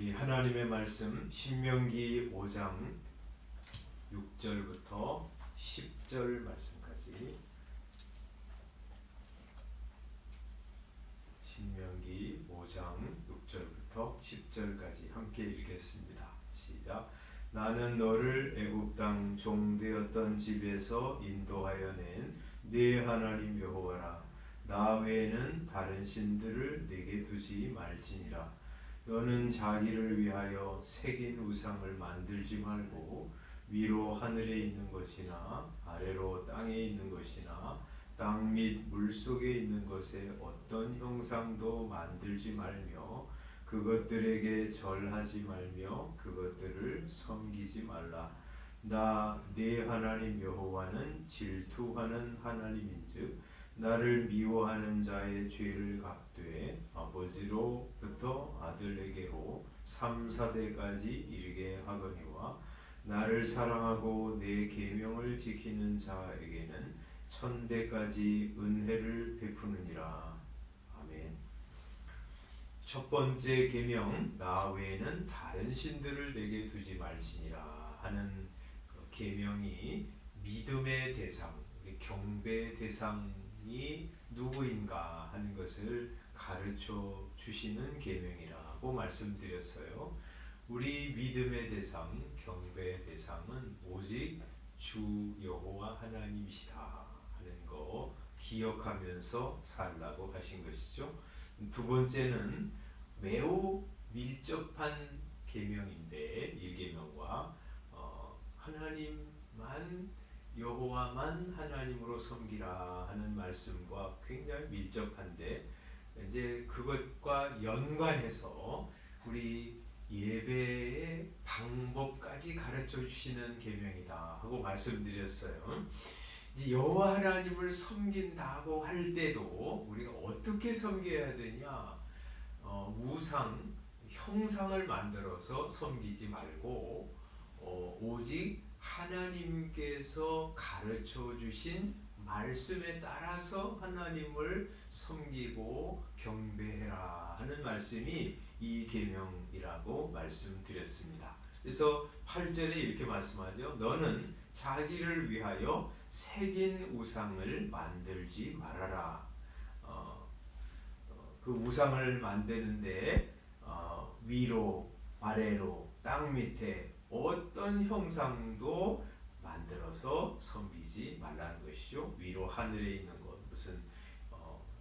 우리 하나님의 말씀 신명기 5장 6절부터 10절 말씀까지 신명기 5장 6절부터 10절까지 함께 읽겠습니다. 시작. 나는 너를 애굽 땅 종되었던 집에서 인도하여 낸 네 하나님 여호와라. 나 외에는 다른 신들을 내게 두지 말지니라. 너는 자기를 위하여 새긴 우상을 만들지 말고 위로 하늘에 있는 것이나 아래로 땅에 있는 것이나 땅 및 물속에 있는 것에 어떤 형상도 만들지 말며 그것들에게 절하지 말며 그것들을 섬기지 말라. 나 네 하나님 여호와는 질투하는 하나님인즉 나를 미워하는 자의 죄를 갚되 아버지로부터 아들에게로 3, 4대까지 이르게 하거니와 나를 사랑하고 내 계명을 지키는 자에게는 1000대까지 은혜를 베푸느니라. 아멘. 첫 번째 계명, 나 외에는 다른 신들을 내게 두지 말지니라 하는 계명이 믿음의 대상, 경배의 대상이 누구인가 하는 것을 가르쳐 주시는 계명이라고 말씀드렸어요. 우리 믿음의 대상, 경배의 대상은 오직 주 여호와 하나님이시다 하는 거 기억하면서 살라고 하신 것이죠. 두 번째는 매우 밀접한 계명인데 1계명과 하나님만 여호와만 하나님으로 섬기라 하는 말씀과 굉장히 밀접한데 이제 그것과 연관해서 우리 예배의 방법까지 가르쳐 주시는 계명이다 하고 말씀드렸어요. 이제 여호와 하나님을 섬긴다고 할 때도 우리가 어떻게 섬겨야 되냐? 우상, 형상을 만들어서 섬기지 말고 오직 하나님께서 가르쳐 주신 말씀에 따라서 하나님을 섬기고 경배해라 하는 말씀이 이 계명이라고 말씀드렸습니다. 그래서 8절에 이렇게 말씀하죠. 너는 자기를 위하여 새긴 우상을 만들지 말아라. 그 우상을 만드는데 위로 아래로 땅 밑에 어떤 형상도 만들어서 섬기지 말라는 것이죠. 위로 하늘에 있는 것, 무슨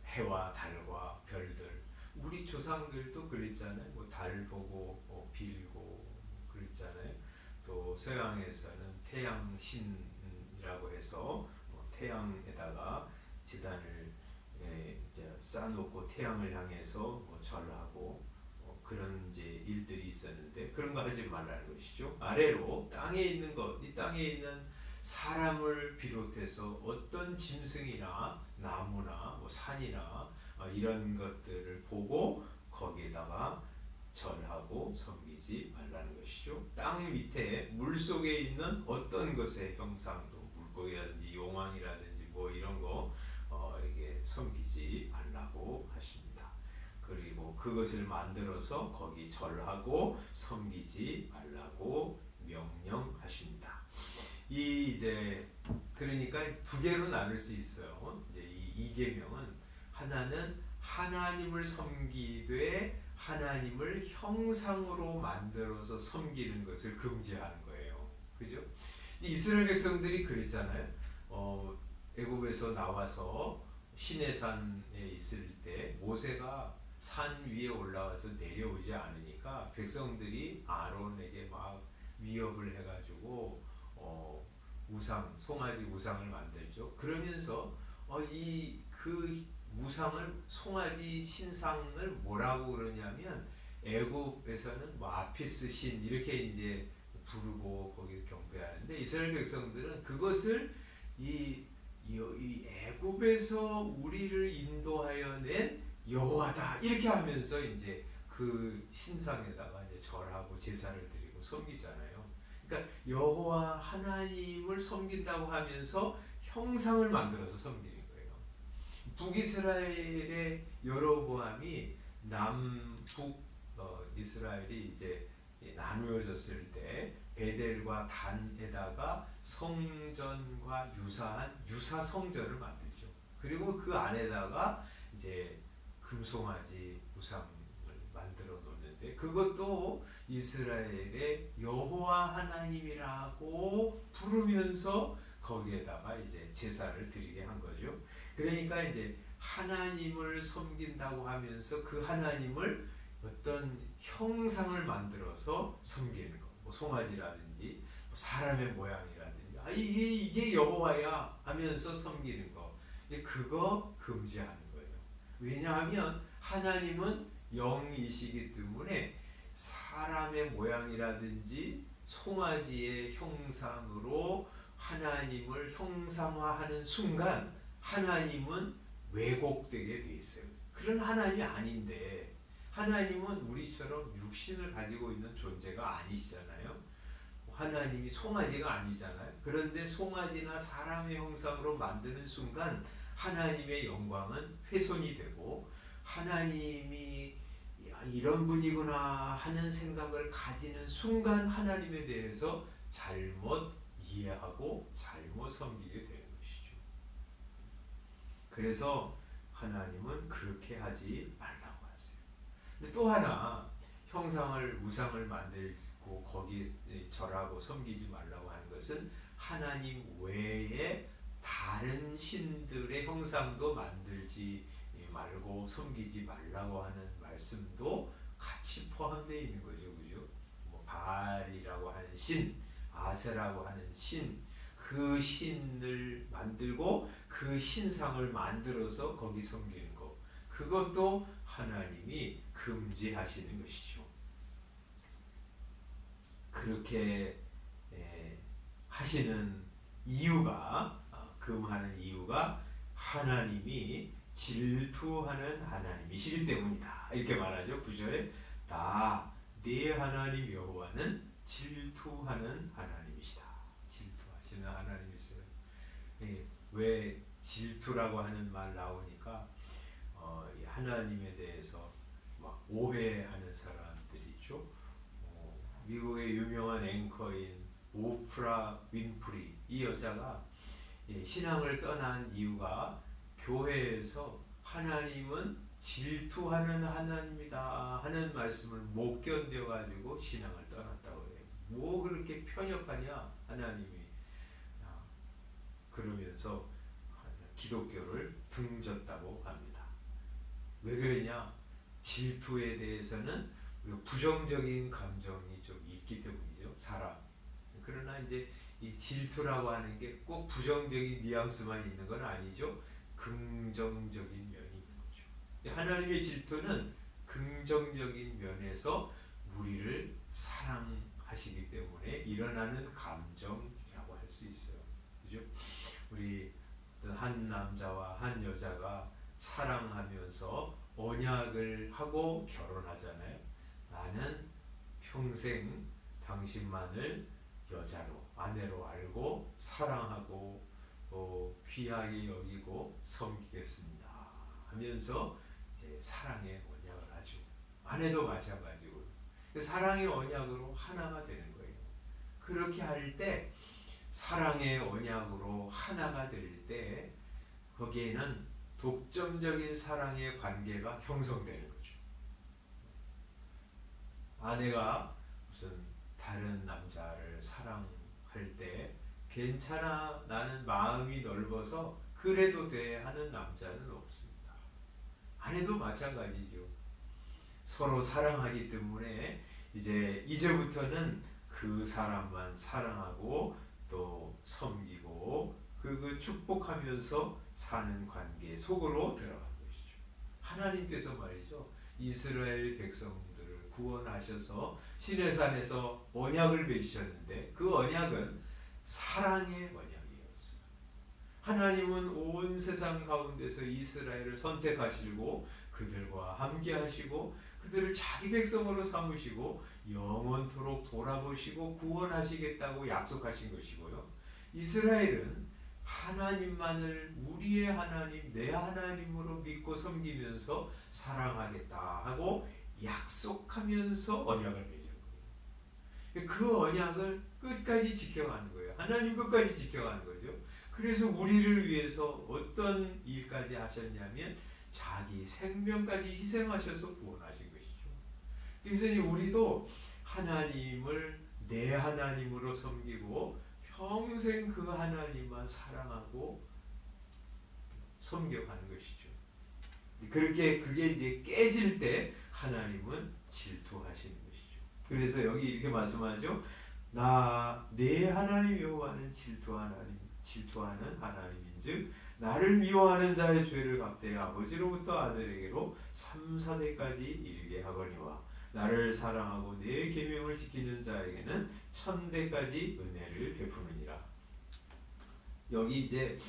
해와 달과 별들, 우리 조상들도 그랬잖아요. 뭐 달 보고 빌고 그랬잖아요. 또 서양에서는 태양신이라고 해서 태양에다가 제단을 이제 쌓아놓고 태양을 향해서 절하고 그런 이제 일들이 있었는데 그런 거 하지 말라는 것이죠. 아래로 땅에 있는 것, 이 땅에 있는 사람을 비롯해서 어떤 짐승이나 나무나 뭐 산이나 이런 것들을 보고 거기에다가 절하고 섬기지 말라는 것이죠. 땅 밑에 물 속에 있는 어떤 것의 형상도 물고기라든지 용왕이라든지 뭐 이런 거 이게 섬기지 말라고 하십니다. 그리고 그것을 만들어서 거기 절하고 섬기지 말라고 명령하십니다. 이제 그러니까 두 개로 나눌 수 있어요. 이제 이 계명은 하나는 하나님을 섬기되 하나님을 형상으로 만들어서 섬기는 것을 금지하는 거예요. 그죠? 이스라엘 백성들이 그랬잖아요. 애굽에서 나와서 시내산에 있을 때 모세가 산 위에 올라와서 내려오지 않으니까 백성들이 아론에게 막 위협을 해가지고 우상, 송아지 우상을 만들죠. 그러면서 그 우상을 송아지 신상을 뭐라고 그러냐면 애굽에서는 뭐 아피스 신 이렇게 이제 부르고 거기 경배하는데 이스라엘 백성들은 그것을 이 애굽에서 우리를 인도하여 낸 여호와다 이렇게 하면서 이제 그 신상에다가 이제 절하고 제사를 드리고 섬기잖아요. 그러니까 여호와 하나님을 섬긴다고 하면서 형상을 만들어서 섬기는 거예요. 북이스라엘의 여로보암이 남북 이스라엘이 이제 나누어졌을 때 베델과 단에다가 성전과 유사한 유사 성전을 만들죠. 그리고 그 안에다가 이제 금송아지 우상을 만들어 놓는데 그것도 이스라엘의 여호와 하나님이라고 부르면서 거기에다가 이제 제사를 드리게 한 거죠. 그러니까 이제 하나님을 섬긴다고 하면서 그 하나님을 어떤 형상을 만들어서 섬기는 거, 뭐 송아지라든지 뭐 사람의 모양이라든지, 이게 여호와야 하면서 섬기는 거, 그거 금지하는 거예요. 왜냐하면 하나님은 영이시기 때문에 사람의 모양이라든지 송아지의 형상으로 하나님을 형상화하는 순간 하나님은 왜곡되게 돼 있어요. 그런 하나님이 아닌데, 하나님은 우리처럼 육신을 가지고 있는 존재가 아니시잖아요. 하나님이 송아지가 아니잖아요. 그런데 송아지나 사람의 형상으로 만드는 순간 하나님의 영광은 훼손이 되고, 하나님이 이런 분이구나 하는 생각을 가지는 순간 하나님에 대해서 잘못 이해하고 잘못 섬기게 되는 것이죠. 그래서 하나님은 그렇게 하지 말라고 하세요. 근데 또 하나, 형상을 우상을 만들고 거기 절하고 섬기지 말라고 하는 것은 하나님 외에 다른 신들의 형상도 만들지 말고 섬기지 말라고 하는 말씀도 같이 포함되어 있는 거죠. 그죠? 뭐 바알이라고 하는 신, 아세라고 하는 신, 그 신을 만들고 그 신상을 만들어서 거기 섬기는 것, 그것도 하나님이 금지하시는 것이죠. 그렇게 하시는 이유가, 금하는 이유가 하나님이 질투하는 하나님이시기 때문이다. 이렇게 말하죠. 9절에 네 하나님 여호와는 질투하는 하나님이시다. 질투하시는 하나님이세요. 왜 질투라고 하는 말 나오니까 하나님에 대해서 막 오해하는 사람들이 있죠. 미국의 유명한 앵커인 오프라 윈프리, 이 여자가 신앙을 떠난 이유가 교회에서 하나님은 질투하는 하나님이다 하는 말씀을 못 견뎌가지고 신앙을 떠났다고 해요. 뭐 그렇게 편협하냐 하나님이, 그러면서 기독교를 등졌다고 합니다. 왜 그러냐? 질투에 대해서는 부정적인 감정이 좀 있기 때문이죠. 사람. 그러나 이제 이 질투라고 하는 게 꼭 부정적인 뉘앙스만 있는 건 아니죠. 긍정적인 면이 있는 거죠. 하나님의 질투는 긍정적인 면에서 우리를 사랑하시기 때문에 일어나는 감정이라고 할 수 있어요. 그죠? 우리 한 남자와 한 여자가 사랑하면서 언약을 하고 결혼하잖아요. 나는 평생 당신만을 여자로, 아내로 알고 사랑하고 귀하게 여기고 섬기겠습니다 하면서 이제 사랑의 언약을 하죠. 아내도 마찬가지고 사랑의 언약으로 하나가 되는 거예요. 그렇게 할 때, 사랑의 언약으로 하나가 될 때 거기에는 독점적인 사랑의 관계가 형성되는 거죠. 아내가 무슨 다른 남자를 사랑할 때 괜찮아, 나는 마음이 넓어서 그래도 돼 하는 남자는 없습니다. 아내도 마찬가지죠. 서로 사랑하기 때문에 이제부터는 그 사람만 사랑하고 또 섬기고 그 축복하면서 사는 관계 속으로 들어간 것이죠. 하나님께서 말이죠, 이스라엘 백성들을 구원하셔서 시내산에서 언약을 맺으셨는데 그 언약은 사랑의 언약이었어요. 하나님은 온 세상 가운데서 이스라엘을 선택하시고 그들과 함께 하시고 그들을 자기 백성으로 삼으시고 영원토록 돌아보시고 구원하시겠다고 약속하신 것이고요. 이스라엘은 하나님만을 우리의 하나님, 내 하나님으로 믿고 섬기면서 사랑하겠다 하고 약속하면서 언약을 맺은 거예요. 그 언약을 끝까지 지켜가는 거예요. 하나님 끝까지 지켜가는 거죠. 그래서 우리를 위해서 어떤 일까지 하셨냐면 자기 생명까지 희생하셔서 구원하신 것이죠. 그래서 우리도 하나님을 내 하나님으로 섬기고 평생 그 하나님만 사랑하고 섬겨가는 것이죠. 그게 이제 깨질 때 하나님은 질투하시는 것이죠. 그래서 여기 이렇게 말씀하죠. 내 하나님 여호와는 질투하는 하나님인즉 나를 미워하는 자의 죄를 갚되 아버지로부터 아들에게로 3, 4대까지 이르게 하거니와 나를 사랑하고 내 계명을 지키는 자에게는 1000대까지 은혜를 베푸느니라. 여기 이제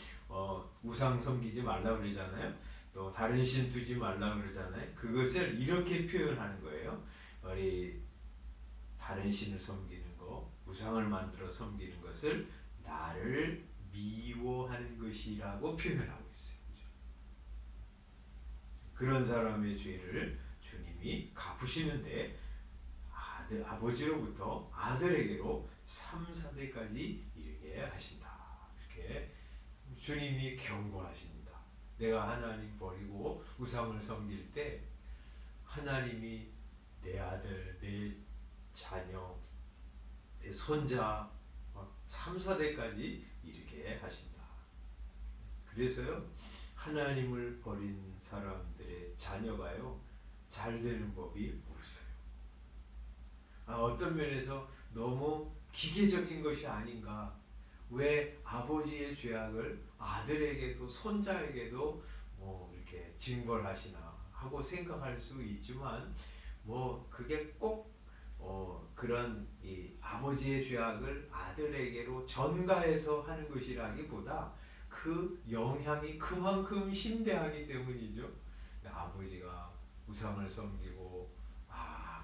우상 섬기지 말라 그러잖아요. 또 다른 신 두지 말라 그러잖아요. 그것을 이렇게 표현하는 거예요. 우리 다른 신을 섬기는 거, 우상을 만들어 섬기는 것을 나를 미워하는 것이라고 표현하고 있어요. 그런 사람의 죄를 주님이 갚으시는데 아버지로부터 아들에게로 3, 4대까지 이르게 하신다. 이렇게 주님이 경고하십니다. 내가 하나님 버리고 우상을 섬길 때 하나님이 내 아들, 내 자녀, 내 손자 3, 4대까지 이르게 하신다. 그래서요 하나님을 버린 사람들의 자녀가요 잘 되는 법이 없어요. 어떤 면에서 너무 기계적인 것이 아닌가. 왜 아버지의 죄악을 아들에게도 손자에게도 이렇게 징벌하시나 하고 생각할 수 있지만 그게 꼭 그런 이 아버지의 죄악을 아들에게로 전가해서 하는 것이라기보다 그 영향이 그만큼 심대하기 때문이죠. 아버지가 우상을 섬기고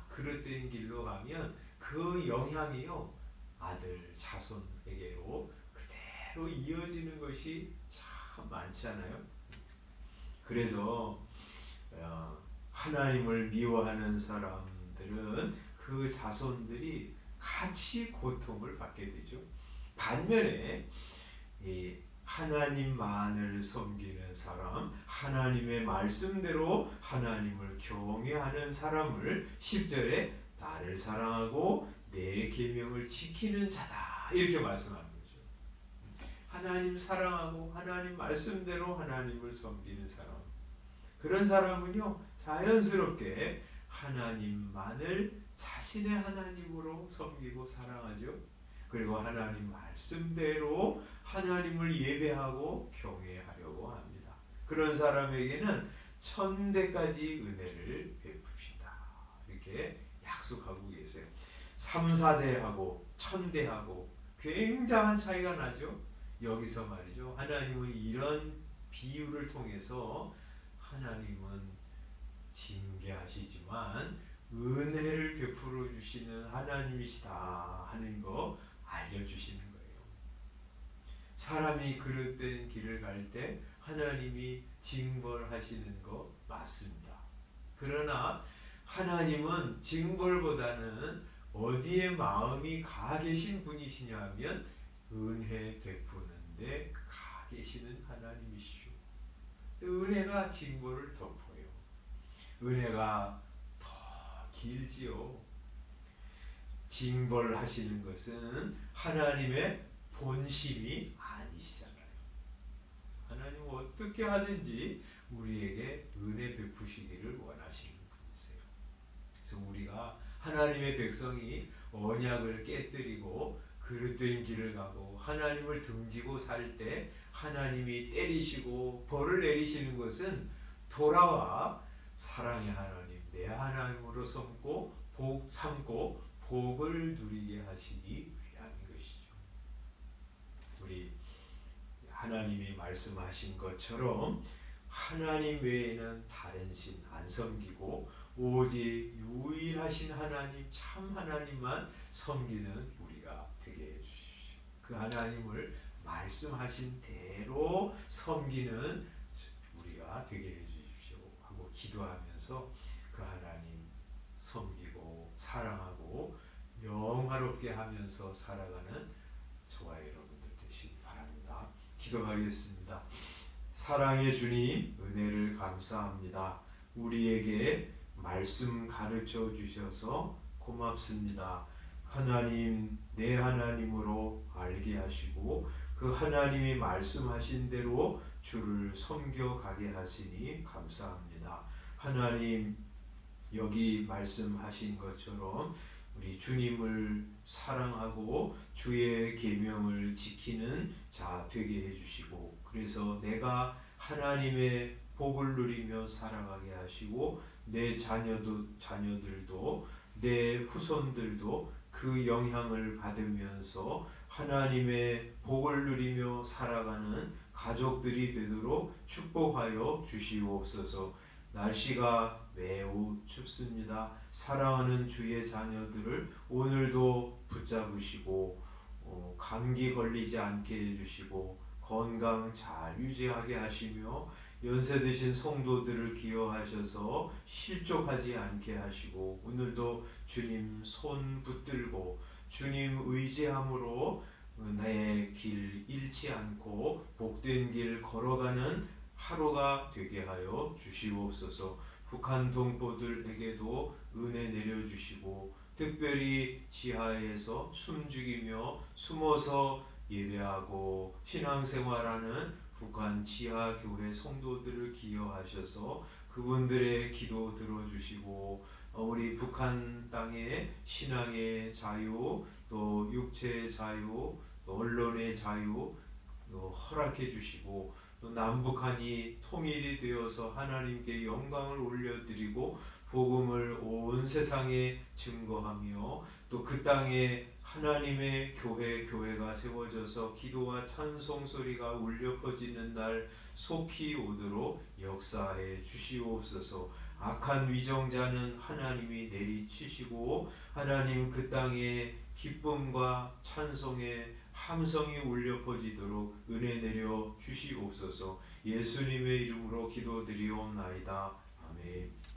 그릇된 길로 가면 그 영향이요 아들 자손에게로 그대로 이어지는 것이 참 많잖아요. 그래서 하나님을 미워하는 사람들은 그 자손들이 같이 고통을 받게 되죠. 반면에 하나님만을 섬기는 사람, 하나님의 말씀대로 하나님을 경외하는 사람을 10절에 나를 사랑하고 내 계명을 지키는 자다 이렇게 말씀하는 거죠. 하나님 사랑하고 하나님 말씀대로 하나님을 섬기는 사람, 그런 사람은요 자연스럽게 하나님만을 자신의 하나님으로 섬기고 사랑하죠. 그리고 하나님 말씀대로 하나님을 예배하고 경외하려고 합니다. 그런 사람에게는 1000대까지 은혜를 베푸시다 이렇게 약속하고 계세요. 3, 4대하고 1000대하고 굉장한 차이가 나죠. 여기서 말이죠. 하나님은 이런 비유를 통해서 하나님은 징계하시지만 은혜를 베풀어 주시는 하나님이시다 하는 거 알려주시는 거예요. 사람이 그릇된 길을 갈 때 하나님이 징벌하시는 거 맞습니다. 그러나 하나님은 징벌보다는 어디에 마음이 가 계신 분이시냐 하면 은혜 베푸는데 가 계시는 하나님이시죠. 은혜가 징벌을 덮어요. 은혜가 더 길지요. 징벌하시는 것은 하나님의 본심이 아니시잖아요. 하나님은 어떻게 하든지 우리에게 은혜 베푸시기를 원하시는 분이세요. 그래서 우리가 하나님의 백성이 언약을 깨뜨리고 그릇된 길을 가고 하나님을 등지고 살 때 하나님이 때리시고 벌을 내리시는 것은 돌아와 사랑의 하나님, 내 하나님으로 삼고 복을 누리게 하시기 위한 것이죠. 우리 하나님이 말씀하신 것처럼 하나님 외에는 다른 신 안 섬기고 오직 유일하신 하나님, 참 하나님만 섬기는 우리가 되게 해주십시오. 그 하나님을 말씀하신 대로 섬기는 우리가 되게 해주십시오 하고 기도하면서 그 하나님 섬기고 사랑하고 영화롭게 하면서 살아가는 저와 여러분들 되시기 바랍니다. 기도하겠습니다. 사랑의 주님, 은혜를 감사합니다. 우리에게 말씀 가르쳐 주셔서 고맙습니다. 하나님, 내 하나님으로 알게 하시고 그 하나님이 말씀하신 대로 주를 섬겨가게 하시니 감사합니다. 하나님, 여기 말씀하신 것처럼 우리 주님을 사랑하고 주의 계명을 지키는 자 되게 해주시고, 그래서 내가 하나님의 복을 누리며 살아가게 하시고 내 자녀들도 내 후손들도 그 영향을 받으면서 하나님의 복을 누리며 살아가는 가족들이 되도록 축복하여 주시옵소서. 날씨가 매우 춥습니다. 사랑하는 주의 자녀들을 오늘도 붙잡으시고 감기 걸리지 않게 해주시고 건강 잘 유지하게 하시며 연세 드신 성도들을 기여하셔서 실족하지 않게 하시고 오늘도 주님 손 붙들고 주님 의지함으로 내 길 잃지 않고 복된 길 걸어가는 하루가 되게 하여 주시옵소서. 북한 동포들에게도 은혜 내려주시고 특별히 지하에서 숨죽이며 숨어서 예배하고 신앙생활하는 북한 지하교회 성도들을 기여하셔서 그분들의 기도 들어주시고 우리 북한 땅의 신앙의 자유, 또 육체의 자유, 또 언론의 자유 허락해 주시고 또 남북한이 통일이 되어서 하나님께 영광을 올려드리고 복음을 온 세상에 증거하며 또 그 땅에 하나님의 교회가 세워져서 기도와 찬송 소리가 울려 퍼지는 날 속히 오도록 역사해 주시옵소서. 악한 위정자는 하나님이 내리치시고 하나님 그 땅에 기쁨과 찬송의 함성이 울려 퍼지도록 은혜 내려 주시옵소서. 예수님의 이름으로 기도드리옵나이다. 아멘.